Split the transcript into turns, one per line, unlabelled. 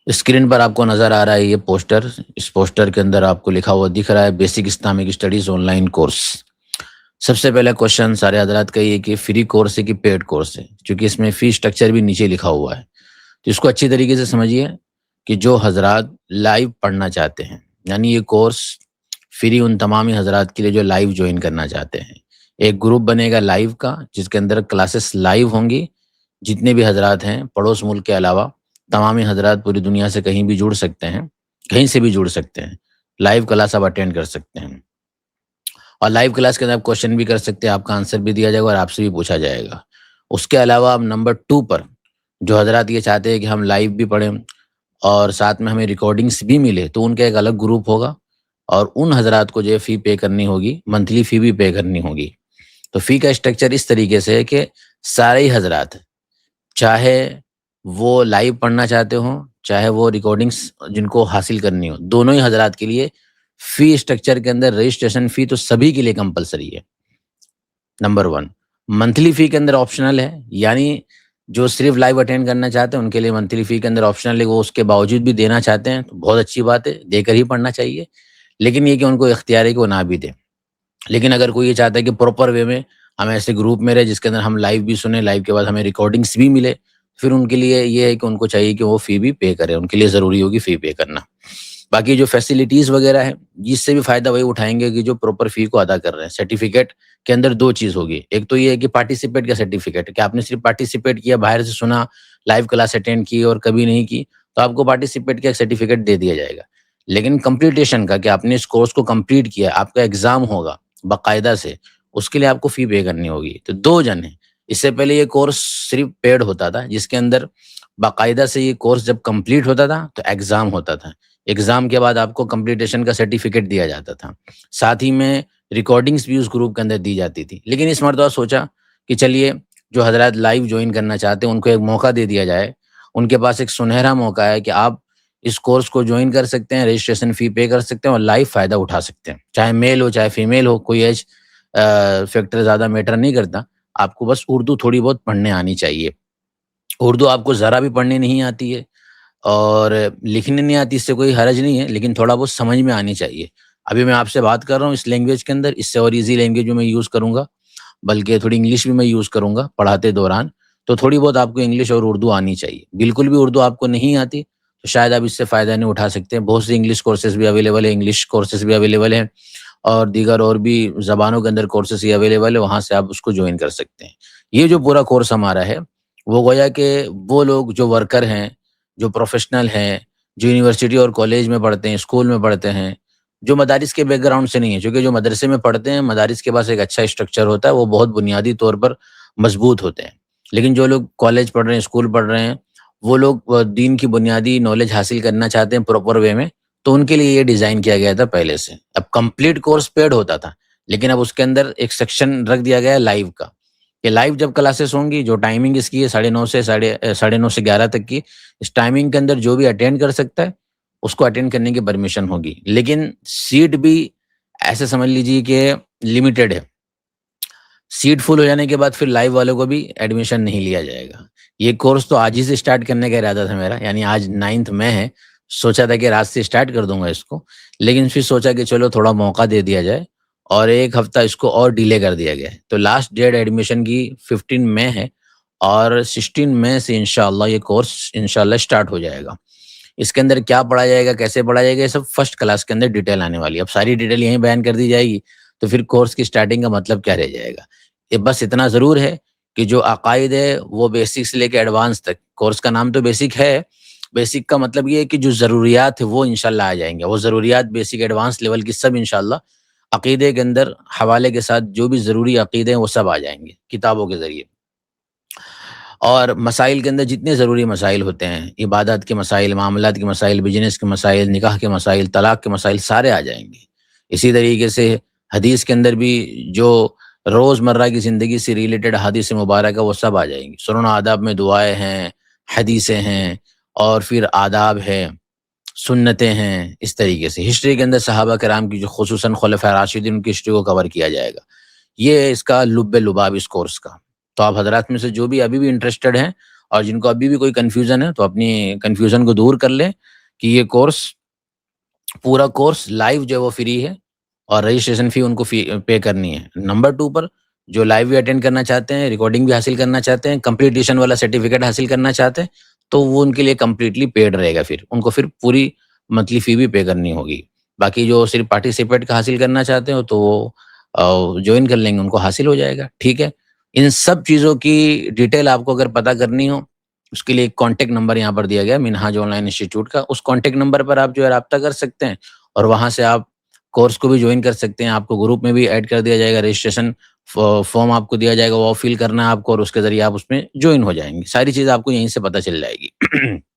Screen پر آپ کو نظر آ رہا ہے یہ پوسٹر. اس پوسٹر کے اندر آپ کو لکھا ہوا دکھ رہا ہے basic Islamic studies online course. سب سے پہلا کوشچن سارے حضرات کا یہ کہ فری کورس ہے کہ پیڈ کورس ہے، چونکہ اس میں فی اسٹرکچر بھی نیچے لکھا ہوا ہے. تو اس کو اچھی طریقے سے سمجھیے کہ جو حضرات لائیو پڑھنا چاہتے ہیں، یعنی یہ کورس فری ان تمامی حضرات کے لیے جو لائیو جوائن کرنا چاہتے ہیں. ایک گروپ بنے گا لائیو کا جس کے اندر کلاسز لائیو ہوں گی. جتنے بھی حضرات ہیں پڑوس ملک کے علاوہ تمامی حضرات پوری دنیا سے کہیں بھی جڑ سکتے ہیں، کہیں سے بھی جڑ سکتے ہیں. لائیو کلاس آپ اٹینڈ کر سکتے ہیں، اور لائیو کلاس کے اندر آپ کوشچن بھی کر سکتے ہیں، آپ کا آنسر بھی دیا جائے گا اور آپ سے بھی پوچھا جائے گا. اس کے علاوہ اب نمبر 2 پر جو حضرات یہ چاہتے ہیں کہ ہم لائیو بھی پڑھیں اور ساتھ میں ہمیں ریکارڈنگس بھی ملے، تو ان کا ایک الگ گروپ ہوگا اور ان حضرات کو جو فی پے کرنی ہوگی، منتھلی فی بھی پے کرنی ہوگی. تو فی کا اسٹرکچر اس طریقے سے ہے کہ سارے ہی حضرات چاہے وہ لائیو پڑھنا چاہتے ہوں چاہے وہ ریکارڈنگس جن کو حاصل کرنی ہو، دونوں ہی حضرات کے لیے فی اسٹرکچر کے اندر رجسٹریشن فی تو سبھی کے لیے کمپلسری ہے. نمبر 1 منتھلی فی کے اندر آپشنل ہے، یعنی جو صرف لائیو اٹینڈ کرنا چاہتے ہیں ان کے لیے منتھلی فی کے اندر آپشنل ہے. وہ اس کے باوجود بھی دینا چاہتے ہیں تو بہت اچھی بات ہے، دے کر ہی پڑھنا چاہیے. لیکن یہ کہ ان کو اختیار ہے کہ وہ نہ بھی دیں. لیکن اگر کوئی یہ چاہتا ہے کہ پراپر وے میں ہم ایسے گروپ میں رہے جس کے اندر ہم لائیو بھی سنیں، لائیو کے بعد ہمیں ریکارڈنگس بھی ملے، پھر ان کے لیے یہ ہے کہ ان کو چاہیے کہ وہ فی بھی پے کرے، ان کے لیے ضروری ہوگی فی پے کرنا. باقی جو فیسیلیٹیز وغیرہ ہیں جس سے بھی فائدہ وہی اٹھائیں گے کہ جو پراپر فی کو ادا کر رہے ہیں. سرٹیفکیٹ کے اندر 2 چیز ہوگی، ایک تو یہ ہے کہ پارٹیسپیٹ کا سرٹیفکیٹ، کہ آپ نے صرف پارٹیسپیٹ کیا، باہر سے سنا، لائیو کلاس اٹینڈ کی اور کبھی نہیں کی، تو آپ کو پارٹیسپیٹ کا ایک سرٹیفکیٹ دے دیا جائے گا. لیکن کمپلیٹیشن کا کہ آپ نے اس کورس کو کمپلیٹ کیا، آپ کا ایگزام ہوگا باقاعدہ سے، اس کے لیے آپ کو فی پے کرنی ہوگی. تو 2 جن ہیں. اس سے پہلے یہ کورس صرف پیڈ ہوتا تھا جس کے اندر باقاعدہ سے یہ کورس جب کمپلیٹ ہوتا تھا تو ایگزام ہوتا تھا. ایگزام کے بعد آپ کو کمپلیٹیشن کا سرٹیفکیٹ دیا جاتا تھا، ساتھ ہی میں ریکارڈنگس بھی اس گروپ کے اندر دی جاتی تھی. لیکن اس مرتبہ سوچا کہ چلیے جو حضرات لائیو جوائن کرنا چاہتے ہیں ان کو ایک موقع دے دیا جائے. ان کے پاس ایک سنہرا موقع ہے کہ آپ اس کورس کو جوائن کر سکتے ہیں، رجسٹریشن فی پے کر سکتے ہیں اور لائیو فائدہ اٹھا سکتے ہیں. چاہے میل ہو چاہے فیمیل ہو، کوئی ایج فیکٹر زیادہ میٹر نہیں کرتا. آپ کو بس اردو تھوڑی بہت پڑھنے آنی چاہیے. اردو آپ کو ذرا بھی پڑھنے نہیں آتی ہے اور لکھنے نہیں آتی، اس سے کوئی حرج نہیں ہے، لیکن تھوڑا بہت سمجھ میں آنی چاہیے. ابھی میں آپ سے بات کر رہا ہوں اس لینگویج کے اندر، اس سے اور ایزی لینگویج میں یوز کروں گا، بلکہ تھوڑی انگلش بھی میں یوز کروں گا پڑھاتے دوران. تو تھوڑی بہت آپ کو انگلش اور اردو آنی چاہیے. بالکل بھی اردو آپ کو نہیں آتی تو شاید آپ اس سے فائدہ نہیں اٹھا سکتے. بہت سی انگلش کورسز بھی اویلیبل ہیں، انگلش کورسز بھی اویلیبل ہیں اور دیگر اور بھی زبانوں کے اندر کورسز ہی اویلیبل ہے، وہاں سے آپ اس کو جوائن کر سکتے ہیں. یہ جو پورا کورس ہمارا ہے وہ گویا کہ وہ لوگ جو ورکر ہیں، جو پروفیشنل ہیں، جو یونیورسٹی اور کالج میں پڑھتے ہیں، اسکول میں پڑھتے ہیں، جو مدارس کے بیک گراؤنڈ سے نہیں ہیں، چونکہ جو مدرسے میں پڑھتے ہیں مدارس کے پاس ایک اچھا اسٹرکچر ہوتا ہے، وہ بہت بنیادی طور پر مضبوط ہوتے ہیں. لیکن جو لوگ کالج پڑھ رہے ہیں، اسکول پڑھ رہے ہیں، وہ لوگ دین کی بنیادی نالج حاصل کرنا چاہتے ہیں پراپر وے میں، تو ان کے لیے یہ ڈیزائن کیا گیا تھا پہلے سے. اب کمپلیٹ کورس پیڈ ہوتا تھا، لیکن اب اس کے اندر ایک سیکشن رکھ دیا گیا ہے لائیو کا، کہ لائیو جب کلاسز ہوں گی، جو ٹائمنگ اس کی ہے 9:30 سے 9:30 تک کی، اس ٹائمنگ کے اندر جو بھی اٹینڈ کر سکتا ہے اس کو اٹینڈ کرنے کی پرمیشن ہوگی. لیکن سیٹ بھی ایسے سمجھ لیجیے کہ لمیٹڈ ہے. سیٹ فل ہو جانے کے بعد پھر لائیو والوں کو بھی ایڈمیشن نہیں لیا جائے گا. یہ کورس تو آج ہی سے اسٹارٹ کرنے کا ارادہ تھا میرا، یعنی آج 9 مئی ہے، سوچا تھا کہ رات سے اسٹارٹ کر دوں گا اس کو، لیکن پھر سوچا کہ چلو تھوڑا موقع دے دیا جائے اور 1 ہفتہ اس کو اور ڈیلے کر دیا گیا ہے. تو لاسٹ ڈیٹ ایڈمیشن کی 15 مئی ہے اور 16 مئی سے انشاءاللہ یہ کورس انشاءاللہ اسٹارٹ ہو جائے گا. اس کے اندر کیا پڑھا جائے گا، کیسے پڑھا جائے گا، یہ سب فرسٹ کلاس کے اندر ڈیٹیل آنے والی ہے. اب ساری ڈیٹیل یہیں بیان کر دی جائے گی تو پھر کورس کی اسٹارٹنگ کا مطلب کیا رہ جائے گا. یہ بس اتنا ضرور ہے کہ جو عقائد ہے وہ بیسک سے لے کے ایڈوانس تک، کورس کا نام تو بیسک ہے، بیسک کا مطلب یہ ہے کہ جو ضروریات ہے وہ انشاءاللہ آ جائیں گے. وہ ضروریات بیسک ایڈوانس لیول کی سب انشاءاللہ عقیدے کے اندر حوالے کے ساتھ جو بھی ضروری عقیدے ہیں وہ سب آ جائیں گے کتابوں کے ذریعے. اور مسائل کے اندر جتنے ضروری مسائل ہوتے ہیں، عبادت کے مسائل، معاملات کے مسائل، بزنس کے مسائل، نکاح کے مسائل، طلاق کے مسائل، سارے آ جائیں گے. اسی طریقے سے حدیث کے اندر بھی جو روز مرہ کی زندگی سے ریلیٹڈ حدیث مبارکہ وہ سب آ جائیں گی. سنن آداب میں دعائیں ہیں، حدیثیں ہیں اور پھر آداب ہے، سنتیں ہیں. اس طریقے سے ہسٹری کے اندر صحابہ کرام کی جو خصوصاً خلفاء راشدین ان کی ہسٹری کو کور کیا جائے گا. یہ اس کا لب لباب اس کورس کا. تو آپ حضرات میں سے جو بھی ابھی بھی انٹرسٹڈ ہیں اور جن کو ابھی بھی کوئی کنفیوژن ہے تو اپنی کنفیوژن کو دور کر لیں کہ یہ کورس پورا کورس لائیو جو ہے وہ فری ہے اور رجسٹریشن فی ان کو پے کرنی ہے. نمبر 2 پر جو لائیو بھی اٹینڈ کرنا چاہتے ہیں, ریکارڈنگ بھی حاصل کرنا چاہتے ہیں, کمپلیٹیشن والا سرٹیفکیٹ حاصل کرنا چاہتے ہیں, تو وہ ان کے لیے کمپلیٹلی پیڈ رہے گا. پھر ان کو پھر پوری منتھلی فی بھی پے کرنی ہوگی. باقی جو صرف پارٹیسپیٹ کا حاصل کرنا چاہتے ہو تو وہ جوائن کر لیں گے, ان کو حاصل ہو جائے گا. ٹھیک ہے, ان سب چیزوں کی ڈیٹیل آپ کو اگر پتہ کرنی ہو, اس کے لیے ایک کانٹیکٹ نمبر یہاں پر دیا گیا منہاج آن لائن انسٹیٹیوٹ کا. اس کانٹیکٹ نمبر پر آپ جو ہے رابطہ کر سکتے ہیں اور وہاں سے آپ کورس کو بھی جوائن کر سکتے ہیں. آپ کو گروپ میں بھی ایڈ کر دیا جائے گا, رجسٹریشن فارم آپ کو دیا جائے گا, وہ فل کرنا ہے آپ کو, اور اس کے ذریعے آپ اس میں جوائن ہو جائیں گے. ساری چیز آپ کو یہیں سے پتہ چل جائے گی.